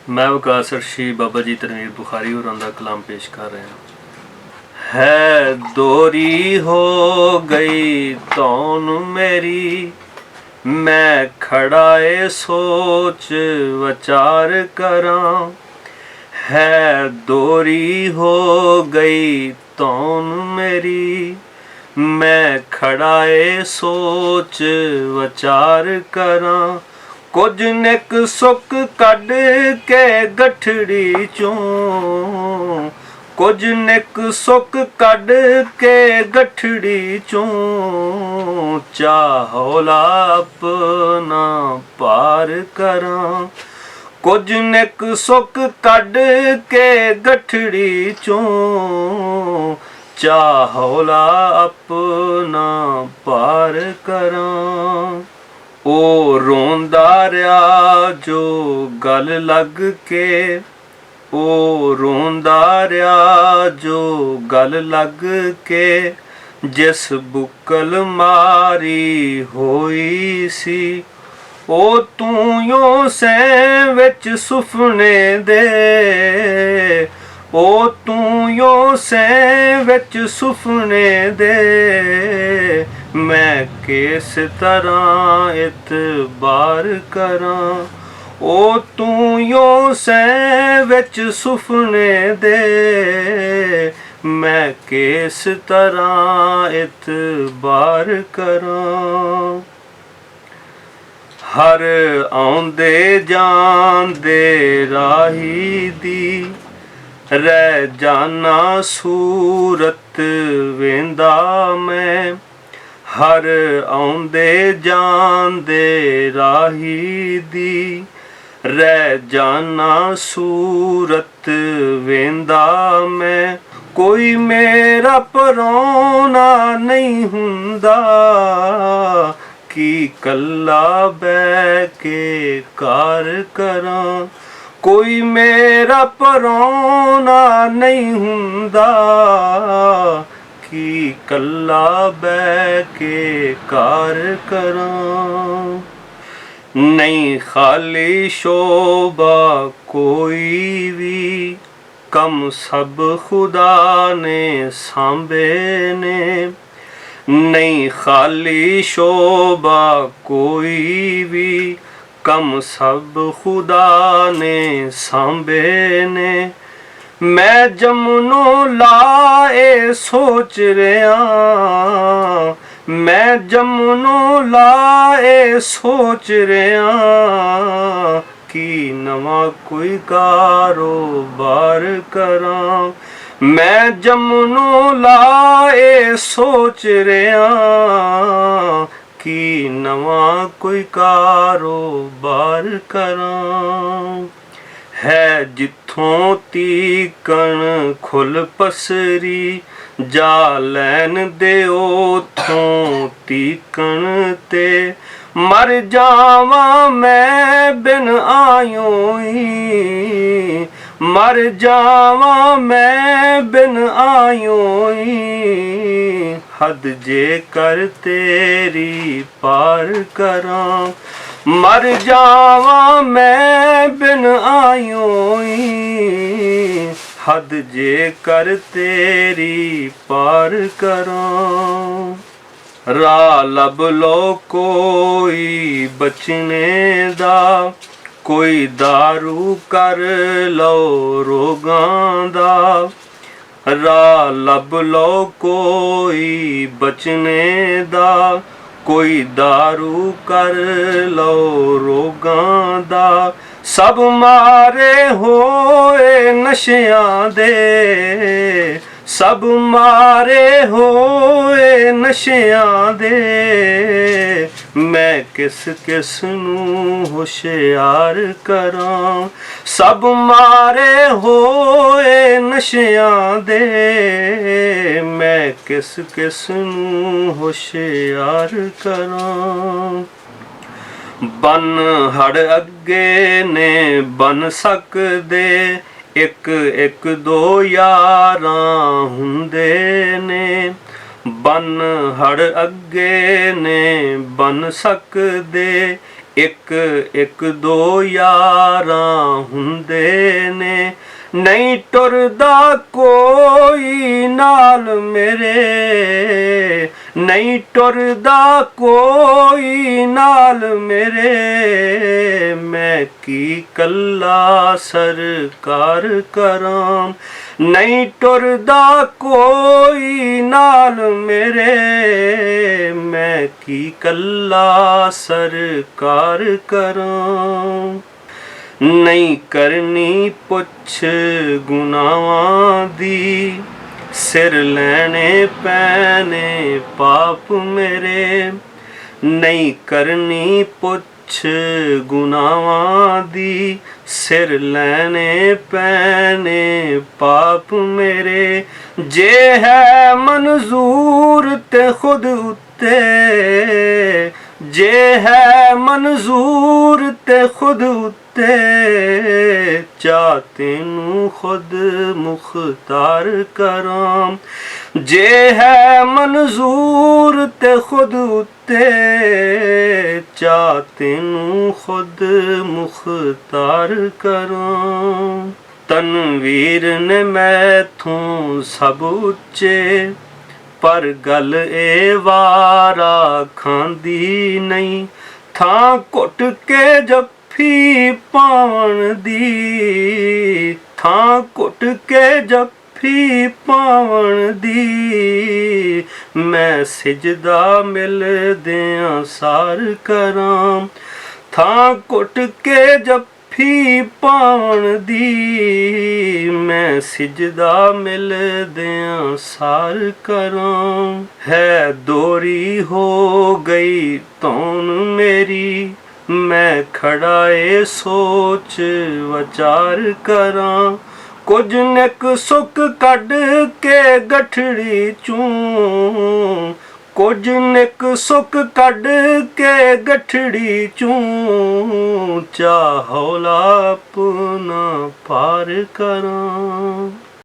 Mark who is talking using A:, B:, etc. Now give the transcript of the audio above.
A: मैं वकास अर्शी बाबा जी तनवीर बुखारी होरां दा कलाम पेश कर रहा है। दोरी हो गई तौन मेरी, मैं खड़ाए सोच विचार करां। है दोरी हो गई तौन मेरी, मैं खड़ाए सोच विचार करां। कुछ निक सुख कढ के गठड़ी चों, कुछ निक सुख कढ के गठड़ी चों। चाहौला अपना पार करां, कुछ निक सुख कढ के गठड़ी चों। चाहौला अपना पार करां। ओ रोंदा रहा जो गल लग के, ओ रोंदा रहा जो गल लग के। जिस बुक्कल मारी होई सी, ओ तू यो सैं विच सुफने दे। ओ तू यो सैं विच सुफने दे। मैं किस तरह इतबार करां। ओ तू यो सैं विच सुफने दे। मैं किस तरह इतबार करां। हर आउंदे जांदे राही दी, रह जाना सूरत वेंदा मैं। हर आउंदे जांदे राही दी, रह जाना सूरत वेंदा मैं। कोई मेरा परौना नहीं हुंदा, कि कल्ला बै के कार करां। कोई मेरा परौना नहीं हुंदा, कि कल्ला बै के कार करां। नहीं खाली शोभा कोई भी, कम सब खुदा ने सांभे ने। नहीं खाली शोभा कोई भी, कम सब खुदा ने सांभे ने। मैं जमनों लाए सोच रहा, मैं जमनों लाए सोच रहा। कि नवा कोई कारोबार करां। मैं जमनों लाए सोच रहा, कि नवा कोई कारोबार करां। है जिथों तीकण खुल पसरी, जा लैन दे ओथों तीकण ते। मर जावा मैं बिन आयोई, मर जावा मैं बिन आयोई। हद जे कर तेरी पार करां। मर जावा मैं बिन आयोई, हद जे कर तेरी पार करां। राह लब लो कोई बचने दा, कोई दारू कर लो रोगां दा। राह लब लो कोई बचने दा, कोई दारू कर लो रोगां दा। सब मारे होए नशियां दे, सब मारे होए नशियां दे। मैं किस किस नूं होशियार करां। सब मारे होए नशियां दे, मैं किस किस नूं होशियार करां। बन हड़ अगे ने बन सकदे, एक एक दो यारां हुंदे ने। बन हड़ अगे ने बन सकदे, ਇੱਕ ਇੱਕ ਦੋ ਯਾਰਾਂ ਹੁੰਦੇ ਨੇ, ਨਹੀਂ ਟੁਰਦਾ ਕੋਈ ਨਾਲ ਮੇਰੇ, ਨਹੀਂ ਟੁਰਦਾ ਕੋਈ ਨਾਲ ਮੇਰੇ। ਮੈਂ ਕੀ ਕੱਲਾ ਸਰਕਾਰ ਕਰਾਂ, ਨਹੀਂ ਟੁਰਦਾ ਕੋਈ ਨਾਲ ਮੇਰੇ। ਮੈਂ ਕੀ ਕੱਲਾ ਸਰਕਾਰ ਕਰਾਂ। ਨਹੀਂ ਕਰਨੀ ਪੁੱਛ ਗੁਨਾਹਾਂ ਦੀ, ਸਿਰ ਲੈਣੇ ਪੈਣੇ ਪਾਪ ਮੇਰੇ। ਨਹੀਂ ਕਰਨੀ ਪੁੱਛ ਗੁਨਾਹਾਂ ਦੀ, ਸਿਰ ਲੈਣੇ ਪੈਣੇ ਪਾਪ ਮੇਰੇ। ਜੇ ਹੈ ਮਨਜ਼ੂਰ ਤੇ ਖੁਦ ਉੱਤੇ, ਜੇ ਹੈ ਮਨਜ਼ੂਰ ਤੇ ਖੁਦ ਉੱਤੇ, ਚਾਹ ਤੈਨੂੰ ਖੁਦ ਮੁਖਤਾਰ ਕਰਾਂ। ਜੇ ਹੈ ਮਨਜ਼ੂਰ ਤੇ ਖੁਦ ਉੱਤੇ, ਚਾਹ ਤੈਨੂੰ ਖੁਦ ਮੁਖਤਾਰ ਕਰਾਂ। ਤਨਵੀਰ ਨੇ ਮੈਥੋਂ ਸਭ ਉੱਚੇ, ਪਰ ਗੱਲ ਇਹ ਵਾਰਾ ਖਾਂਦੀ ਨਹੀਂ। ਥਾਂ ਘੁੱਟ ਕੇ ਜੱਫੀ ਪਾਉਣ ਦੀ, ਥਾਂ ਘੁੱਟ ਕੇ ਜੱਫੀ ਪਾਉਣ ਦੀ। ਮੈਂ ਸਿਜਦਾ ਮਿਲਦਿਆਂ ਸਾਰ ਕਰਾਂ, ਥਾਂ ਘੁੱਟ ਕੇ ਜੱਫੀ ਪਾਉਣ ਦੀ। ਮੈਂ ਸਿਜਦਾ ਮਿਲਦਿਆਂ ਸਾਰ ਕਰਾਂ। ਹੈ ਦੋਰੀ ਹੋ ਗਈ ਧੌਣ ਮੇਰੀ, ਮੈਂ ਖੜਾ ਏ ਸੋਚ ਵਿਚਾਰ ਕਰਾਂ। ਕੁਝ ਨਿਕ ਸੁੱਕ ਕੱਢ ਕੇ ਗਠੜੀ ਚੋਂ, ਕੁਝ ਨਿਕ ਸੁੱਕ ਕੱਢ ਕੇ ਗਠੜੀ ਚੋਂ। ਚਾਹ ਹੌਲਾ ਆਪਣਾ ਪਾਰ ਕਰਾਂ।